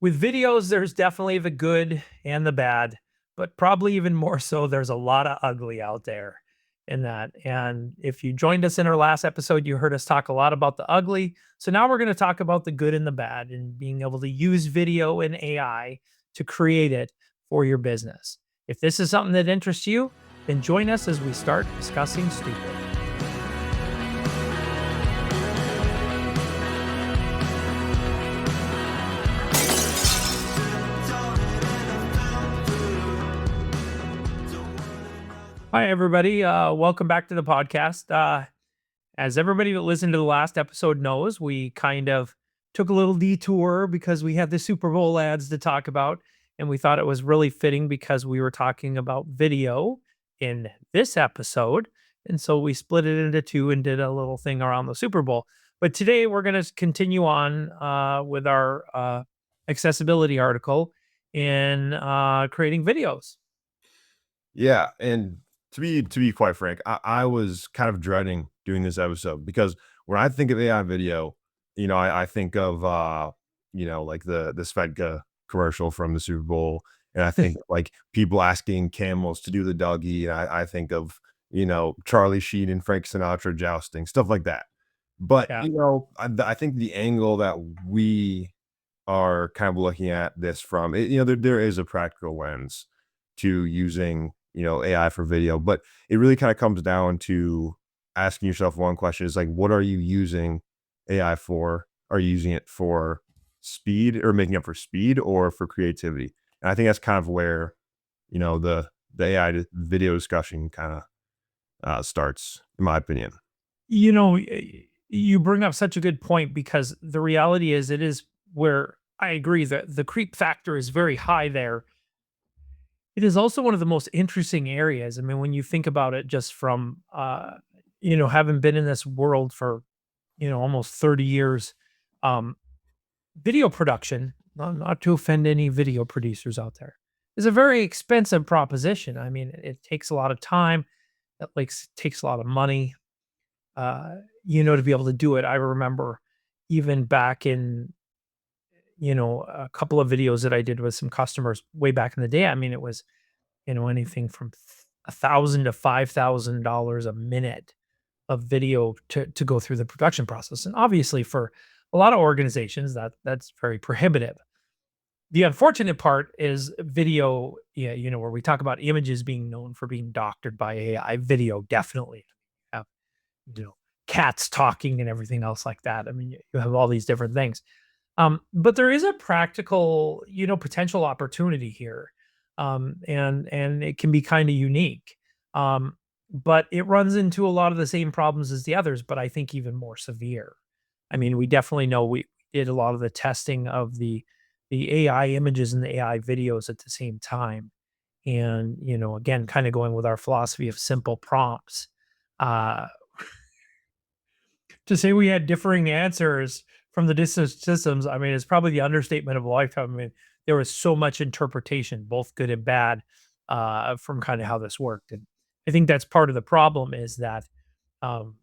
With videos, there's definitely the good and the bad, but probably even more so, there's a lot of ugly out there in that. And if you joined us in our last episode, you heard us talk a lot about the ugly. So now we're going to talk about the good and the bad and being able to use video and AI to create it for your business. If this is something that interests you, then join us as we start discussing stupid. Hi, everybody. Welcome back to the podcast. As everybody that listened to the last episode knows, we kind of took a little detour because we had the Super Bowl ads to talk about. And we thought it was really fitting because we were talking about video in this episode. And so we split it into two and did a little thing around the Super Bowl. But today we're going to continue on with our accessibility article in creating videos. Yeah, and to be quite frank, I was kind of dreading doing this episode because when I think of AI video, I think of like the Svedka commercial from the Super Bowl, and I think like people asking camels to do the doggy, and I think of Charlie Sheen and Frank Sinatra jousting, stuff like that. But Yeah. I think the angle that we are kind of looking at this from, there is a practical lens to using AI for video, but it really kind of comes down to asking yourself one question is like, what are you using AI for? Are you using it for speed or making up for speed or for creativity? And I think that's kind of where the AI video discussion kind of starts, in my opinion. You bring up such a good point because the reality is it is where I agree that the creep factor is very high there. It is also one of the most interesting areas. I mean, when you think about it just from having been in this world for, almost 30 years, um, video production, not to offend any video producers out there, is a very expensive proposition. I mean, it takes a lot of time, takes a lot of money, to be able to do it. I remember even back in, a couple of videos that I did with some customers way back in the day. I mean, it was, anything from 1,000 to $5,000 a minute of video to go through the production process. And obviously for a lot of organizations that's very prohibitive. The unfortunate part is video, yeah, where we talk about images being known for being doctored by AI. Video definitely have, you know, cats talking and everything else like that. I mean, you have all these different things. But there is a practical, potential opportunity here. And it can be kind of unique. But it runs into a lot of the same problems as the others, but I think even more severe. I mean, we definitely know we did a lot of the testing of the AI images and the AI videos at the same time. And, again, kind of going with our philosophy of simple prompts. Uh, to say we had differing answers from the distant systems, I mean, it's probably the understatement of a lifetime. I mean, there was so much interpretation, both good and bad, from kind of how this worked. And I think that's part of the problem is that um,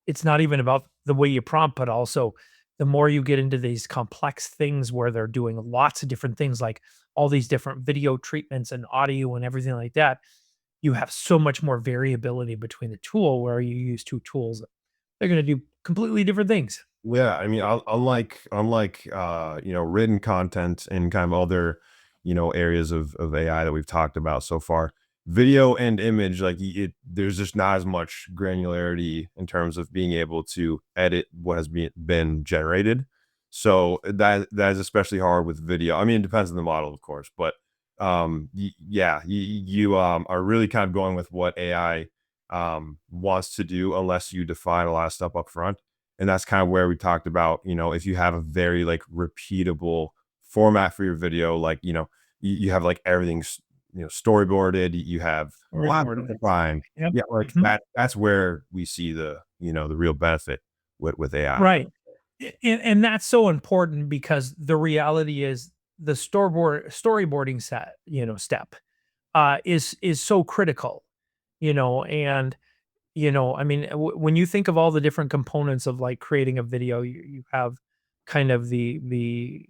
it's not even about the way you prompt, but also the more you get into these complex things where they're doing lots of different things, like all these different video treatments and audio and everything like that, you have so much more variability between the tool where you use two tools. They're going to do completely different things. Yeah, I mean, unlike written content and kind of other areas of AI that we've talked about so far, video and image, like there's just not as much granularity in terms of being able to edit what has been generated. So that is especially hard with video. I mean, it depends on the model, of course, but yeah, you are really kind of going with what AI wants to do unless you define a lot of stuff up front. And that's kind of where we talked about, if you have a very like repeatable format for your video, like, you have like everything's, storyboarded, you have lots Recorded. defined. Yep. Yeah, like Mhm. that's where we see the real benefit with AI. Right. And that's so important because the reality is the storyboarding step is so critical, and I mean, when you think of all the different components of like creating a video, you have kind of the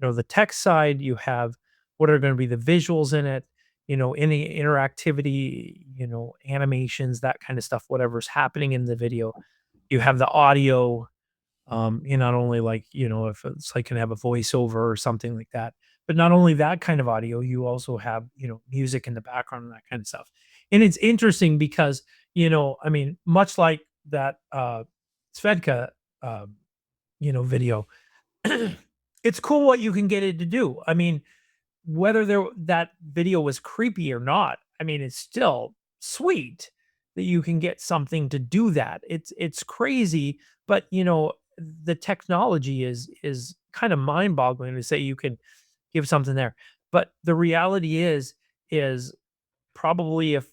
the text side, you have what are going to be the visuals in it, any interactivity, animations, that kind of stuff, whatever's happening in the video. You have the audio, not only like, if it's like can have a voiceover or something like that, but not only that kind of audio, you also have, music in the background and that kind of stuff. And it's interesting because, I mean, much like that Svedka um, video, it's cool what you can get it to do. I mean, whether that video was creepy or not, I mean, it's still sweet that you can get something to do that. It's crazy, but the technology is kind of mind-boggling to say you can give something there. But the reality is probably if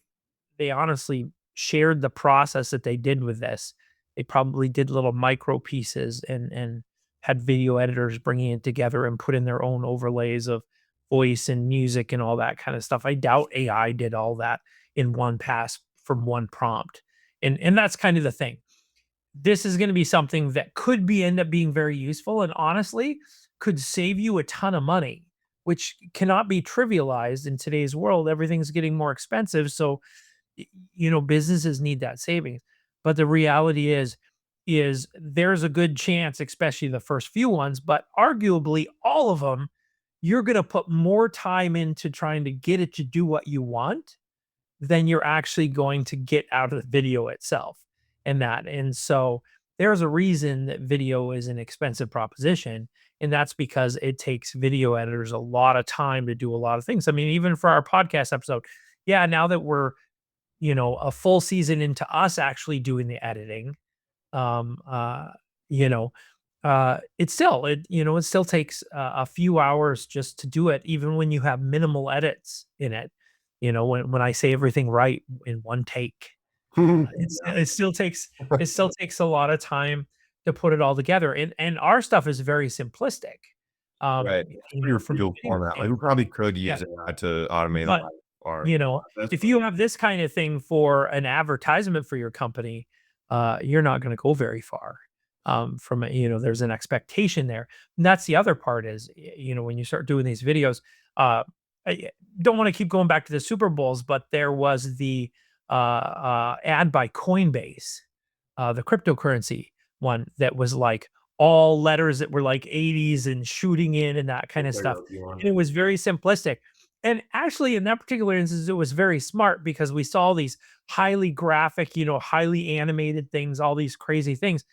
they honestly shared the process that they did with this, they probably did little micro pieces and had video editors bringing it together and put in their own overlays of voice and music and all that kind of stuff. I doubt AI did all that in one pass from one prompt. And that's kind of the thing. This is going to be something that could be end up being very useful and honestly could save you a ton of money, which cannot be trivialized in today's world. Everything's getting more expensive, so businesses need that savings. But the reality is there's a good chance, especially the first few ones, but arguably all of them, you're going to put more time into trying to get it to do what you want than you're actually going to get out of the video itself and that. And so there's a reason that video is an expensive proposition. And that's because it takes video editors a lot of time to do a lot of things. I mean, even for our podcast episode, yeah, now that we're, a full season into us actually doing the editing, um, uh, you know, it still takes a few hours just to do it, even when you have minimal edits in it. When I say everything right in one take, it still takes a lot of time to put it all together. And our stuff is very simplistic. Right. Pretty From a real video format. Like, we standpoint. probably could Yeah. use AI to automate a But lot of our you know, process, if but you have this kind of thing for an advertisement for your company, you're not gonna go very far. From a there's an expectation there. And that's the other part is, when you start doing these videos, I don't wanna keep going back to the Super Bowls, but there was the, ad by Coinbase, the cryptocurrency one that was, like, all letters that were, like, 80s and shooting in and that kinda looks like stuff, a few on. and it was very simplistic. And actually, in that particular instance, it was very smart because we saw these highly graphic, highly animated things, all these crazy things.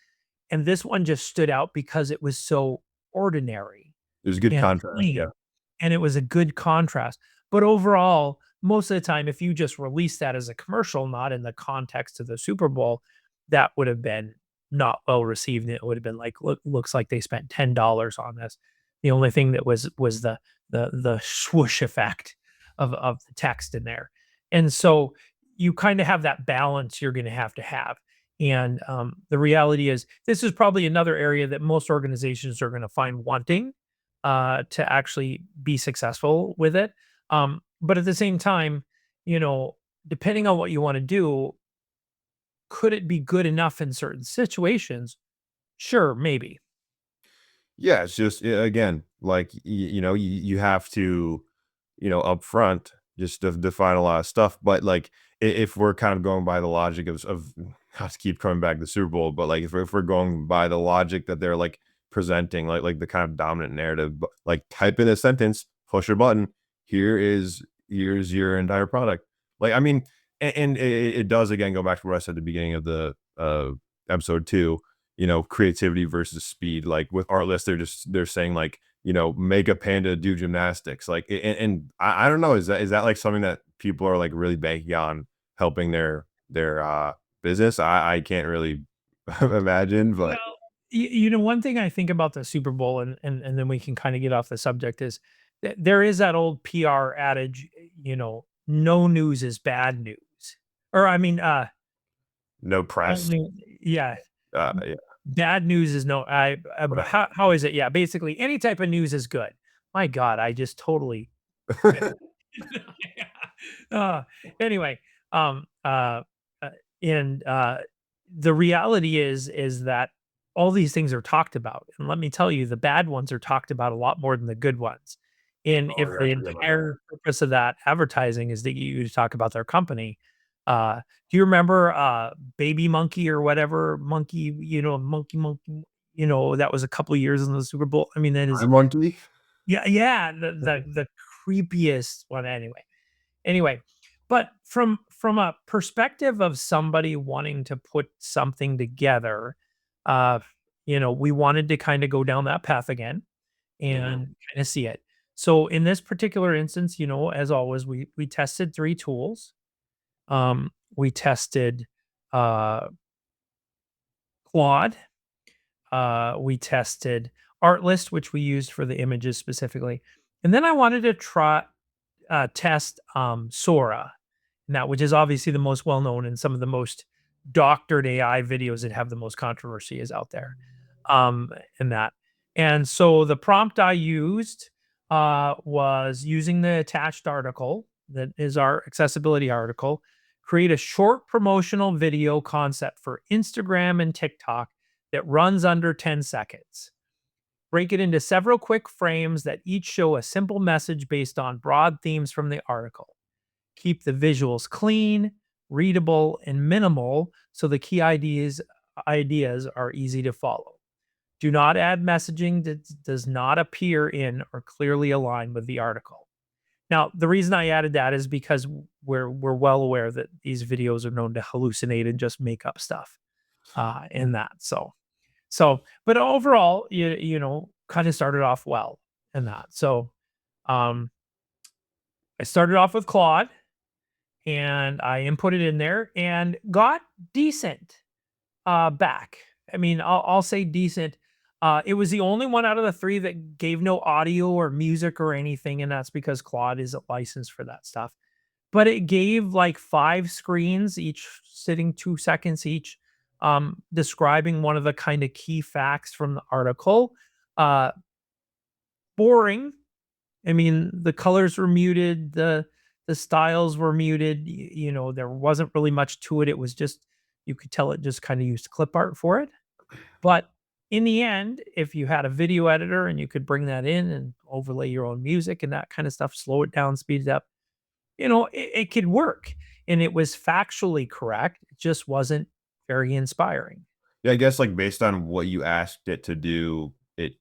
And this one just stood out because it was so ordinary There's good and contrast, yeah. plain, and it was a good contrast. But overall, most of the time, if you just release that as a commercial, not in the context of the Super Bowl, that would have been not well received. It would have been like, looks like they spent $10 on this. The only thing that was the swoosh effect of the text in there. And so you kind of have that balance you're going to have. And the reality is, this is probably another area that most organizations are going to find wanting to actually be successful with it. But at the same time, depending on what you want to do, could it be good enough in certain situations? Sure, maybe. Yeah, it's just again, like you have to, upfront just to define a lot of stuff. But like, if we're kind of going by the logic of not to keep coming back to the Super Bowl, but like if we're going by the logic that they're like presenting, like the kind of dominant narrative, like type in a sentence, push a button, here's your entire product. Like, I mean, and it does again go back to what I said at the beginning of the episode two, creativity versus speed. Like with Artlist, they're saying like, make a panda do gymnastics. Like, and I don't know, is that like something that people are like really banking on helping their business? I can't really imagine, but Well, one thing I think about the Super Bowl, and then we can kind of get off the subject, is that there is that old PR adage, no news is bad news. Or I mean, no press. only yeah, Yeah. bad news is no. How is it? Yeah, basically any type of news is good. My God, I just totally. uh, anyway, um, uh, and the reality is that all these things are talked about. And let me tell you, the bad ones are talked about a lot more than the good ones. And Oh, if I the forget about that. entire purpose of that advertising is to get you to talk about their company, do you remember Baby Monkey or whatever monkey, monkey, that was a couple years in the Super Bowl. I mean, that is I monkey. yeah, yeah, the creepiest one anyway, but from a perspective of somebody wanting to put something together, uh, we wanted to kind of go down that path again Mhm. and kind of see it. So in this particular instance, as always, we tested 3 tools. We tested uh Claude, we tested Artlist, which we used for the images specifically. And then I wanted to test Sora, now, which is obviously the most well known and some of the most doctored AI videos that have the most controversy is out there. In that. And so the prompt I used was using the attached article that is our accessibility article, create a short promotional video concept for Instagram and TikTok that runs under 10 seconds. Break it into several quick frames that each show a simple message based on broad themes from the article. Keep the visuals clean, readable, and minimal so the key ideas are easy to follow. Do not add messaging that does not appear in or clearly align with the article. Now, the reason I added that is because we're well aware that these videos are known to hallucinate and just make up stuff in that. But overall, kind of started off well in that. So um, I started off with Claude and I inputted in there and got decent back. I mean, I'll say decent. It was the only one out of the 3 that gave no audio or music or anything, and that's because Claude isn't licensed for that stuff. But it gave like 5 screens, each sitting 2 seconds each, describing one of the kind of key facts from the article. Uh, Boring. I mean, the colors were muted, the styles were muted. There wasn't really much to it. It was just you could tell it just kind of used clip art for it. But in the end, if you had a video editor and you could bring that in and overlay your own music and that kind of stuff, slow it down, speed it up, it could work. And it was factually correct. It just wasn't very inspiring. Yeah, I guess, like, based on what you asked it to do, it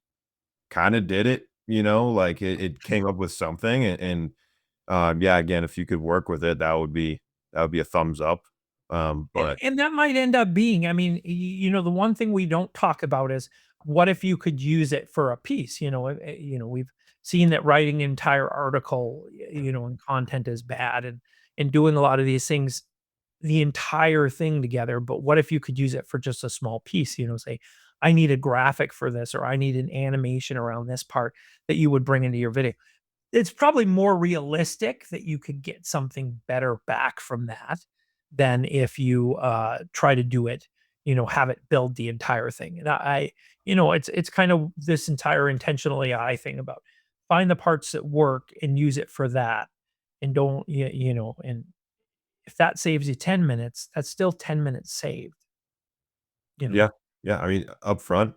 kinda did it, like, it came up with something, yeah, again, if you could work with it, that would be a thumbs up, but And that might end up being, I mean, the one thing we don't talk about is what if you could use it for a piece? We've seen that writing an entire article, and content is bad, and doing a lot of these things, the entire thing together. But what if you could use it for just a small piece? Say, I need a graphic for this, or I need an animation around this part that you would bring into your video. It's probably more realistic that you could get something better back from that than if you, try to do it, have it build the entire thing. And it's kind of this entire intentional AI thing about find the parts that work and use it for that, and don't and if that saves you 10 minutes, that's still 10 minutes saved, you know? yeah, yeah, I mean, upfront,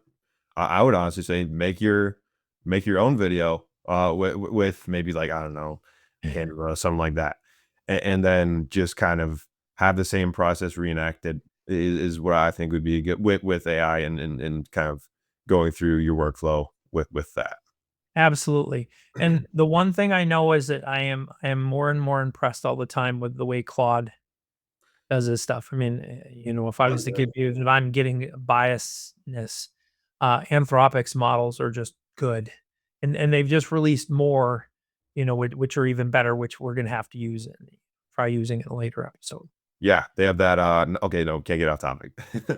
I would honestly say make your own video, with maybe, like, I don't know, Canva, something like that, and then just kind of have the same process reenacted is what I think would be good with AI and kind of going through your workflow with that. Absolutely. And the one thing I know is that I am more and more impressed all the time with the way Claude does his stuff. I mean, if I was to give you that I'm getting biasness, Anthropic's models are just good. And they've just released more, which are even better, which we're gonna have to use and try using in a later episode. Yeah, they have that, okay, no, can't get off topic.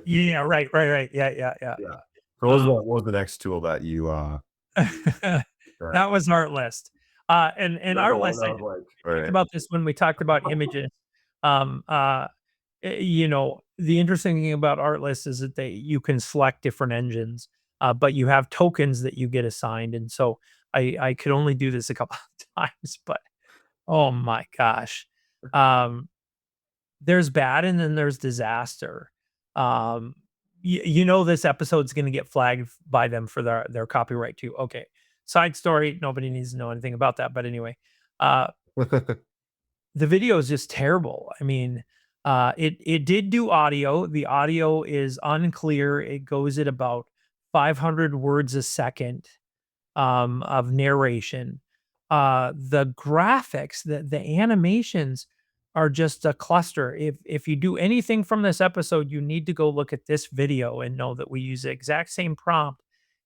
Yeah, right. Yeah, yeah, yeah, Yeah. yeah. So what was the next tool that you, right. That was Artlist. And That's the one Artlist, that I was like talked alright. about this when we talked about images. Um, uh, the interesting thing about Artlist is that you can select different engines, but you have tokens that you get assigned. And so I could only do this a couple of times, but oh my gosh. Um, there's bad and then there's disaster. Um, you know this episode's going to get flagged by them for their copyright too. Okay. Side story, nobody needs to know anything about that, but anyway, uh the video is just terrible. I mean, it did do audio. The audio is unclear. It goes at about 500 words a second of narration. The graphics, the animations are just a cluster. If you do anything from this episode, you need to go look at this video and know that we use the exact same prompt.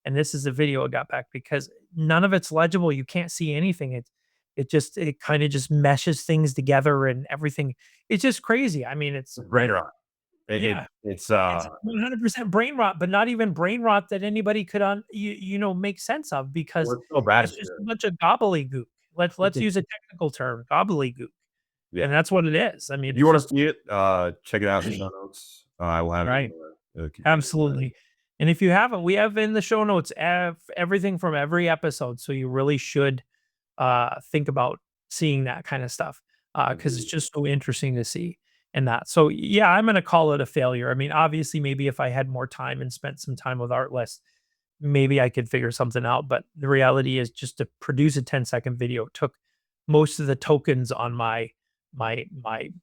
And this is the video I got back because none of it's legible. You can't see anything. It kind of just meshes things together and everything. It's just crazy. I mean, Brain rot. yeah, It's it's 100% brain rot, but not even brain rot that anybody could make sense of because well, it's so bad it's it's just a good. bunch of gobbledygook. Let's use a technical term, gobbledygook, Yeah. and that's what it is. I mean, If you it's wanna just see it, check it out in the show notes. I will have it in right. the Absolutely. And if you haven't, we have in the show notes everything from every episode, so you really should think about seeing that kind of stuff because it's agreed. just so interesting to see and that. So yeah, I'm gonna call it a failure. I mean, obviously, maybe if I had more time and spent some time with Artlist, maybe I could figure something out. But the reality is, just to produce a 10-second video took most of the tokens on my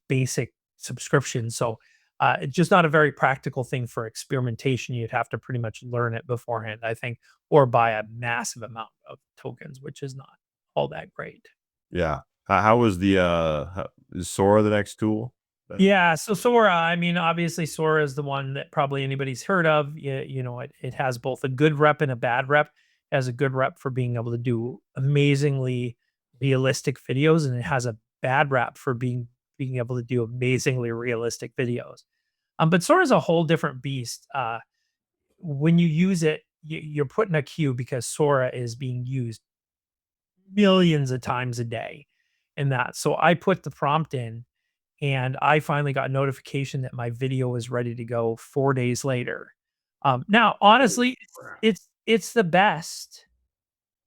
basic subscription. So it's just not a very practical thing for experimentation. You'd have to pretty much learn it beforehand, I think, or buy a massive amount of tokens, which is not all that great. Yeah. How was the, is Sora the next tool? That Yeah, so Sora, I mean, obviously Sora is the one that probably anybody's heard of. It has both a good rep and a bad rep. It has a good rep for being able to do amazingly realistic videos, and it has a bad rep for being able to do amazingly realistic videos. But Sora is a whole different beast. When you use it, you're put in a queue because Sora is being used millions of times a day, and that. So I put the prompt in and I finally got notification that my video was ready to go 4 days later. Now, honestly, it's the best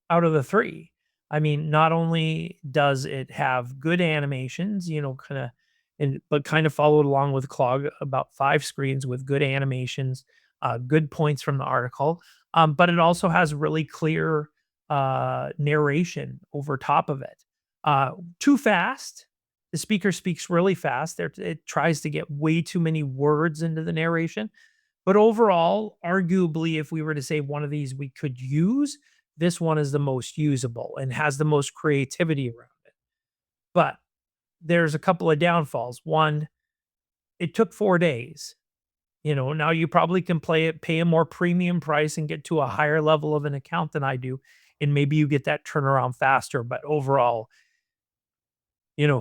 out of the 3. I mean, not only does it have good animations, kinda but kind of followed along with Claude about 5 screens with good animations, good points from the article, but it also has really clear, narration over top of it. Too fast. The speaker speaks really fast. It tries to get way too many words into the narration, but overall, arguably, if we were to say one of these we could use, this one is the most usable and has the most creativity around it. But there's a couple of downfalls. One, it took 4 days. Now you probably can pay a more premium price and get to a higher level of an account than I do, and maybe you get that turnaround faster, but overall,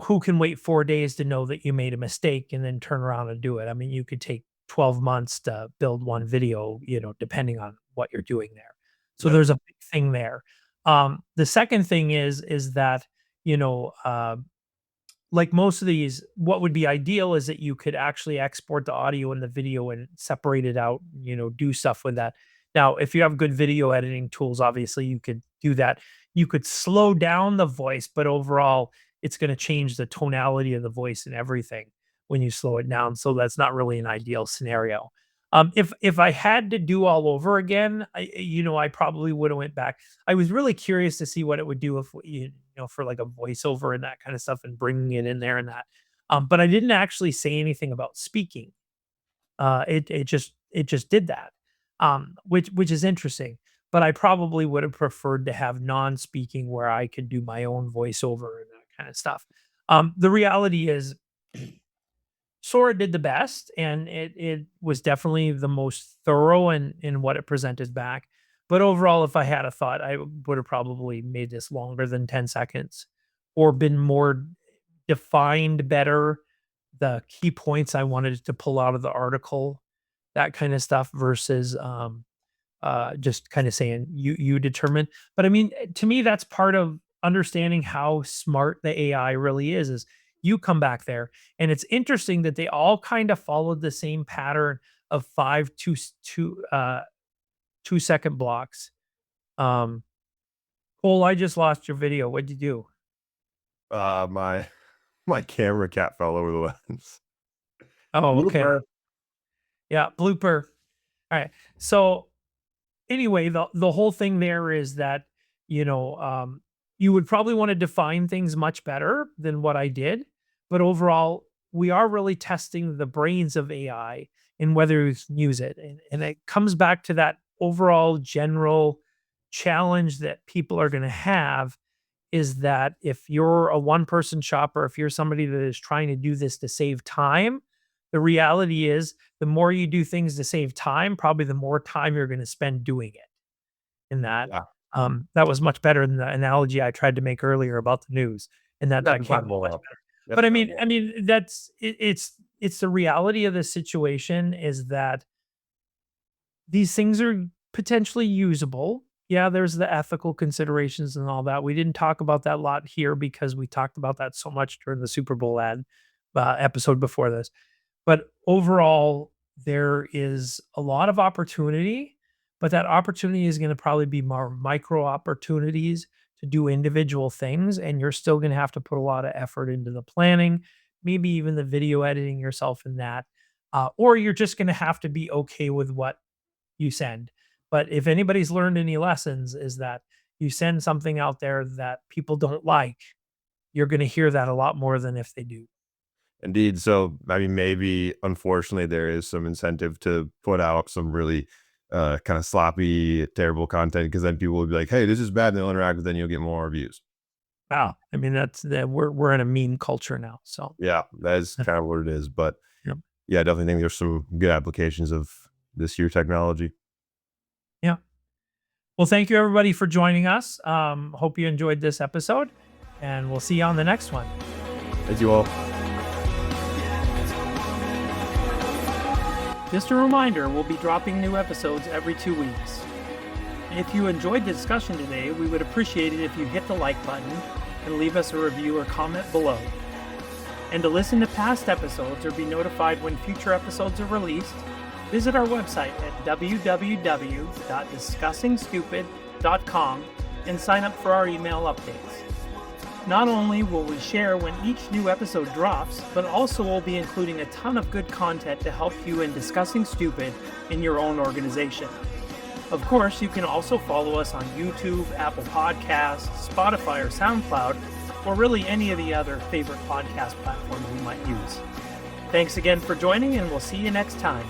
who can wait 4 days to know that you made a mistake and then turn around and do it? I mean, you could take 12 months to build one video, depending on what you're doing there. So Yep. there's a big thing there. The second thing is that, you know, uh, like most of these, what would be ideal is that you could actually export the audio and the video and separate it out, do stuff with that. Now, if you have good video editing tools, obviously you could do that. You could slow down the voice, but overall, it's going to change the tonality of the voice and everything when you slow it down. So that's not really an ideal scenario. If I had to do all over again, I probably would have went back. I was really curious to see what it would do if for like a voiceover and that kind of stuff and bringing it in there and that. But I didn't actually say anything about speaking. It just did that, which is interesting. But I probably would have preferred to have non-speaking where I could do my own voiceover and that kind of stuff. The reality is Sora did the best, and it was definitely the most thorough in what it presented back. But overall, if I had a thought, I would have probably made this longer than 10 seconds or been more defined better, the key points I wanted to pull out of the article, that kind of stuff versus just kind of saying you determine. But I mean, to me, that's part of understanding how smart the AI really is you come back there, and it's interesting that they all kind of followed the same pattern of 2-second blocks. Um, Cole, I just lost your video. What'd you do? My my camera cap fell over the lens. Oh, okay. Blooper. Yeah, blooper. All right. So anyway, the whole thing there is that, you know, you would probably want to define things much better than what I did. But overall, we are really testing the brains of AI and whether you can use it. And it comes back to that overall general challenge that people are going to have is that if you're a one person shopper, if you're somebody that is trying to do this to save time, the reality is the more you do things to save time, probably the more time you're going to spend doing it. In that, Yeah. that was much better than the analogy I tried to make earlier about the news, and that That's came not out much well. better. That's But not well. I mean that's it's the reality of the situation is that these things are potentially usable. Yeah, there's the ethical considerations and all that. We didn't talk about that a lot here because we talked about that so much during the Super Bowl episode before this. But overall, there is a lot of opportunity, but that opportunity is going to probably be more micro opportunities to do individual things. And you're still going to have to put a lot of effort into the planning, maybe even the video editing yourself in that. Or you're just going to have to be okay with what you send. But if anybody's learned any lessons, is that you send something out there that people don't like, you're going to hear that a lot more than if they do. Indeed. So, I mean, maybe unfortunately there is some incentive to put out some really kind of sloppy, terrible content because then people will be like, "Hey, this is bad," and they'll interact, with then you'll get more reviews. Wow. I mean, that's that we're in a meme culture now. So Yeah, that is kind of what it is. But yeah. yeah, I definitely think there's some good applications of this year technology. Yeah. Well, thank you everybody for joining us. Hope you enjoyed this episode, and we'll see you on the next one. Thank you all. Just a reminder, we'll be dropping new episodes every 2 weeks. If you enjoyed the discussion today, we would appreciate it if you hit the like button and leave us a review or comment below. And to listen to past episodes or be notified when future episodes are released, visit our website at www.discussingstupid.com and sign up for our email updates. Not only will we share when each new episode drops, but also we'll be including a ton of good content to help you in discussing stupid in your own organization. Of course, you can also follow us on YouTube, Apple Podcasts, Spotify, or SoundCloud, or really any of the other favorite podcast platforms you might use. Thanks again for joining, and we'll see you next time.